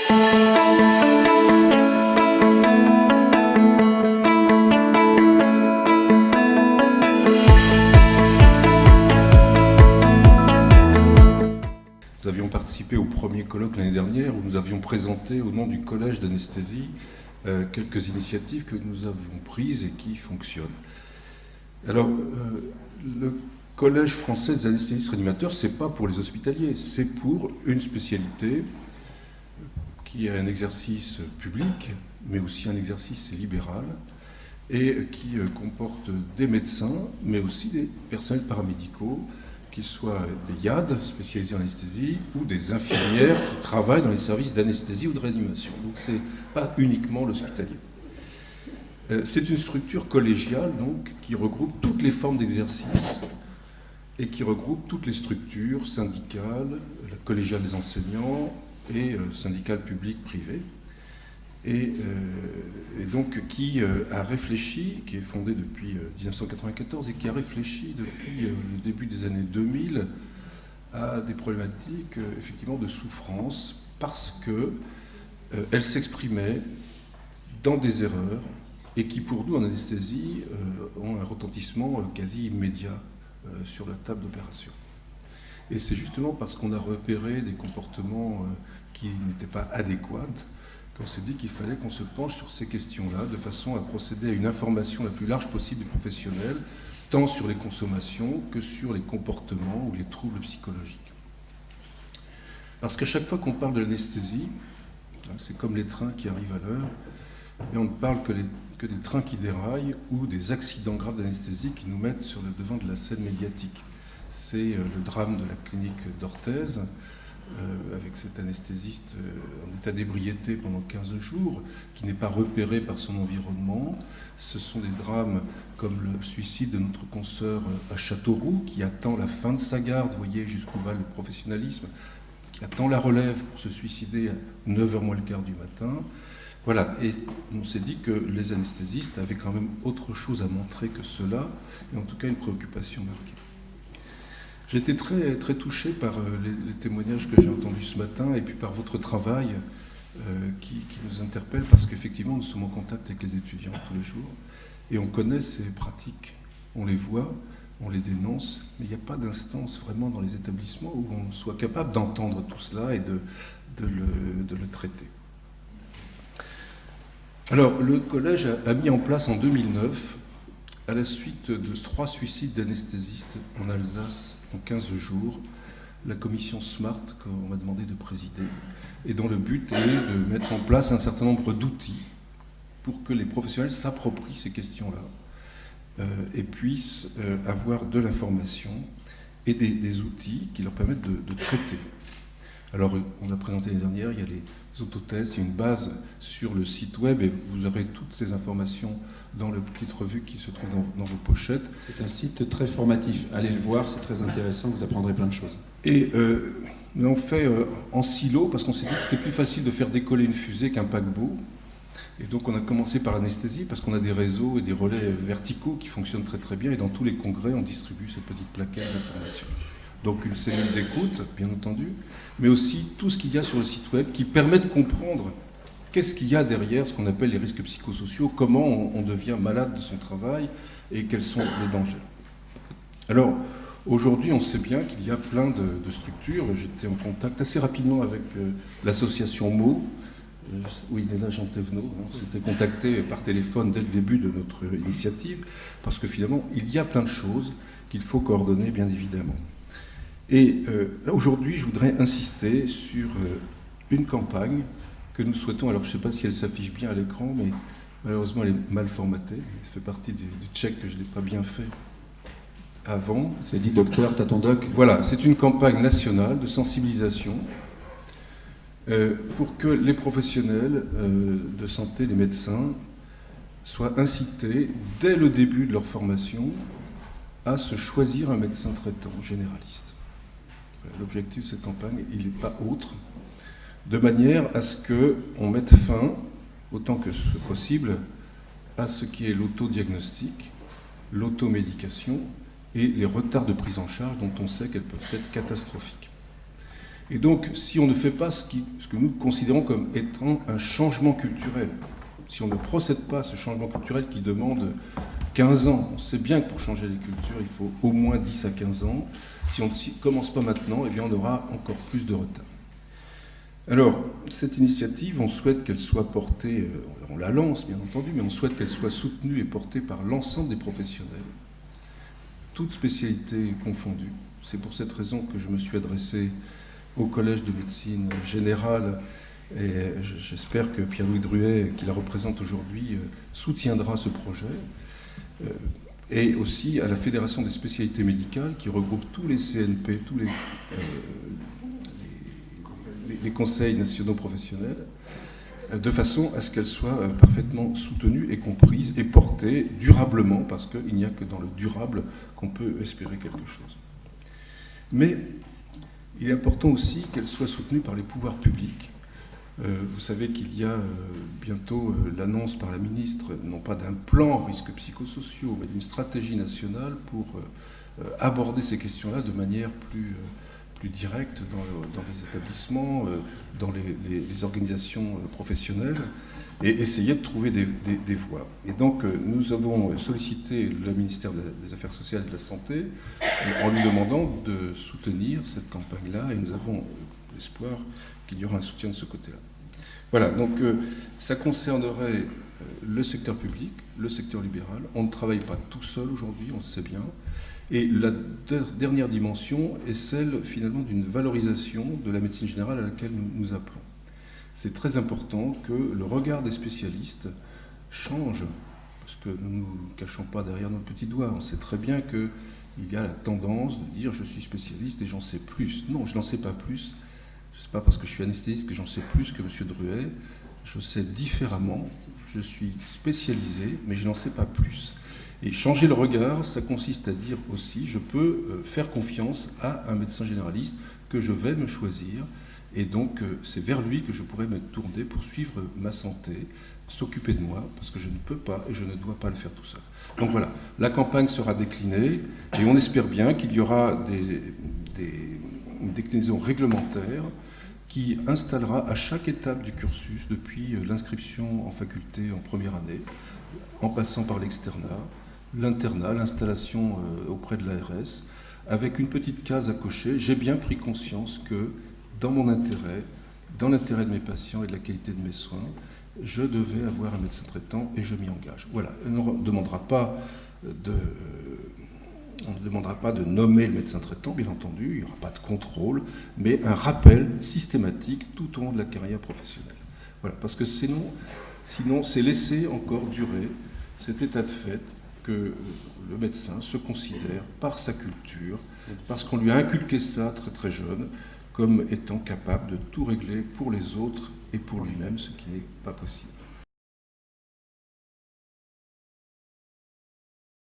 Nous avions participé au premier colloque l'année dernière où nous avions présenté au nom du Collège d'anesthésie quelques initiatives que nous avions prises et qui fonctionnent. Alors, le Collège français des anesthésistes réanimateurs, ce n'est pas pour les hospitaliers, c'est pour une spécialité qui a un exercice public, mais aussi un exercice libéral, et qui comporte des médecins, mais aussi des personnels paramédicaux, qu'ils soient des YAD, spécialisés en anesthésie, ou des infirmières qui travaillent dans les services d'anesthésie ou de réanimation. Donc ce n'est pas uniquement l'hospitalier. C'est une structure collégiale donc, qui regroupe toutes les formes d'exercice et qui regroupe toutes les structures syndicales, la collégiale des enseignants et syndicales publiques privées. Et donc qui a réfléchi, qui est fondée depuis 1994 et qui a réfléchi depuis le début des années 2000 à des problématiques effectivement de souffrance parce qu'elles s'exprimaient dans des erreurs et qui pour nous en anesthésie ont un retentissement quasi immédiat sur la table d'opération. Et c'est justement parce qu'on a repéré des comportements qui n'étaient pas adéquats on s'est dit qu'il fallait qu'on se penche sur ces questions-là, de façon à procéder à une information la plus large possible des professionnels, tant sur les consommations que sur les comportements ou les troubles psychologiques. Parce qu'à chaque fois qu'on parle de l'anesthésie, c'est comme les trains qui arrivent à l'heure, et on ne parle que des trains qui déraillent ou des accidents graves d'anesthésie qui nous mettent sur le devant de la scène médiatique. C'est le drame de la clinique d'Orthez, avec cet anesthésiste en état d'ébriété pendant 15 jours, qui n'est pas repéré par son environnement. Ce sont des drames comme le suicide de notre consoeur à Châteauroux, qui attend la fin de sa garde, vous voyez jusqu'où va le professionnalisme, qui attend la relève pour se suicider à 9h moins le quart du matin. Voilà, et on s'est dit que les anesthésistes avaient quand même autre chose à montrer que cela, et en tout cas une préoccupation marquée. J'ai été très, très touché par les témoignages que j'ai entendus ce matin et puis par votre travail qui nous interpelle parce qu'effectivement nous sommes en contact avec les étudiants tous les jours et on connaît ces pratiques, on les voit, on les dénonce, mais il n'y a pas d'instance vraiment dans les établissements où on soit capable d'entendre tout cela et de le traiter. Alors le collège a mis en place en 2009, à la suite de 3 suicides d'anesthésistes en Alsace en 15 jours, la commission SMART qu'on m'a demandé de présider, et dont le but est de mettre en place un certain nombre d'outils pour que les professionnels s'approprient ces questions-là et puissent avoir de l'information et des outils qui leur permettent de traiter. Alors, on a présenté l'année dernière, il y a les autotests, il y a une base sur le site web et vous aurez toutes ces informations dans la petite revue qui se trouve dans vos pochettes. C'est un site très formatif. Allez le voir, c'est très intéressant, vous apprendrez plein de choses. Et nous l'avons fait en silo parce qu'on s'est dit que c'était plus facile de faire décoller une fusée qu'un paquebot. Et donc on a commencé par l'anesthésie parce qu'on a des réseaux et des relais verticaux qui fonctionnent très très bien et dans tous les congrès on distribue ces petites plaquettes d'information. Donc une cellule d'écoute, bien entendu, mais aussi tout ce qu'il y a sur le site web qui permet de comprendre qu'est-ce qu'il y a derrière ce qu'on appelle les risques psychosociaux, comment on devient malade de son travail et quels sont les dangers. Alors, aujourd'hui, on sait bien qu'il y a plein de structures. J'étais en contact assez rapidement avec l'association MO. Oui, il est là, Jean Thévenot. On s'était contacté par téléphone dès le début de notre initiative, parce que finalement, il y a plein de choses qu'il faut coordonner, bien évidemment. Et aujourd'hui, je voudrais insister sur une campagne que nous souhaitons. Alors, je ne sais pas si elle s'affiche bien à l'écran, mais malheureusement, elle est mal formatée. Ça fait partie du check que je n'ai pas bien fait avant. C'est dit docteur, t'as ton doc. Voilà, c'est une campagne nationale de sensibilisation pour que les professionnels de santé, les médecins, soient incités, dès le début de leur formation, à se choisir un médecin traitant généraliste. L'objectif de cette campagne, il n'est pas autre, de manière à ce qu'on mette fin, autant que ce possible, à ce qui est l'autodiagnostic, l'automédication et les retards de prise en charge dont on sait qu'elles peuvent être catastrophiques. Et donc, si on ne fait pas ce que nous considérons comme étant un changement culturel, si on ne procède pas à ce changement culturel qui demande 15 ans, on sait bien que pour changer les cultures, il faut au moins 10 à 15 ans. Si on ne commence pas maintenant, eh bien on aura encore plus de retard. Alors, cette initiative, on souhaite qu'elle soit portée, on la lance bien entendu, mais on souhaite qu'elle soit soutenue et portée par l'ensemble des professionnels, toutes spécialités confondues. C'est pour cette raison que je me suis adressé au Collège de médecine générale, et j'espère que Pierre-Louis Druet, qui la représente aujourd'hui, soutiendra ce projet, et aussi à la Fédération des spécialités médicales, qui regroupe tous les CNP, tous les conseils nationaux professionnels, de façon à ce qu'elle soit parfaitement soutenue et comprise et portée durablement, parce qu'il n'y a que dans le durable qu'on peut espérer quelque chose. Mais il est important aussi qu'elle soit soutenue par les pouvoirs publics. Vous savez qu'il y a bientôt l'annonce par la ministre, non pas d'un plan risques psychosociaux, mais d'une stratégie nationale pour aborder ces questions-là de manière plus directe dans les établissements, dans les organisations professionnelles, et essayer de trouver des voies. Et donc nous avons sollicité le ministère des Affaires sociales et de la Santé en lui demandant de soutenir cette campagne-là, et nous avons l'espoir qu'il y aura un soutien de ce côté-là. Voilà, donc ça concernerait le secteur public, le secteur libéral. On ne travaille pas tout seul aujourd'hui, on le sait bien. Et la dernière dimension est celle finalement d'une valorisation de la médecine générale à laquelle nous appelons. C'est très important que le regard des spécialistes change, parce que nous ne nous cachons pas derrière notre petit doigt. On sait très bien qu'il y a la tendance de dire « je suis spécialiste et j'en sais plus ». Non, je n'en sais pas plus. Ce n'est pas parce que je suis anesthésiste que j'en sais plus que M. Druet. Je sais différemment, je suis spécialisé, mais je n'en sais pas plus. Et changer le regard, ça consiste à dire aussi, je peux faire confiance à un médecin généraliste que je vais me choisir, et donc c'est vers lui que je pourrais me tourner pour suivre ma santé, s'occuper de moi, parce que je ne peux pas et je ne dois pas le faire tout seul. Donc voilà, la campagne sera déclinée, et on espère bien qu'il y aura une déclinaison réglementaire qui installera à chaque étape du cursus, depuis l'inscription en faculté en première année, en passant par l'externat, l'internat, l'installation auprès de l'ARS, avec une petite case à cocher. J'ai bien pris conscience que, dans mon intérêt, dans l'intérêt de mes patients et de la qualité de mes soins, je devais avoir un médecin traitant et je m'y engage. Voilà, on ne demandera pas de nommer le médecin traitant, bien entendu, il n'y aura pas de contrôle, mais un rappel systématique tout au long de la carrière professionnelle. Voilà, parce que sinon c'est laisser encore durer cet état de fait que le médecin se considère par sa culture, parce qu'on lui a inculqué ça très très jeune, comme étant capable de tout régler pour les autres et pour lui-même, ce qui n'est pas possible.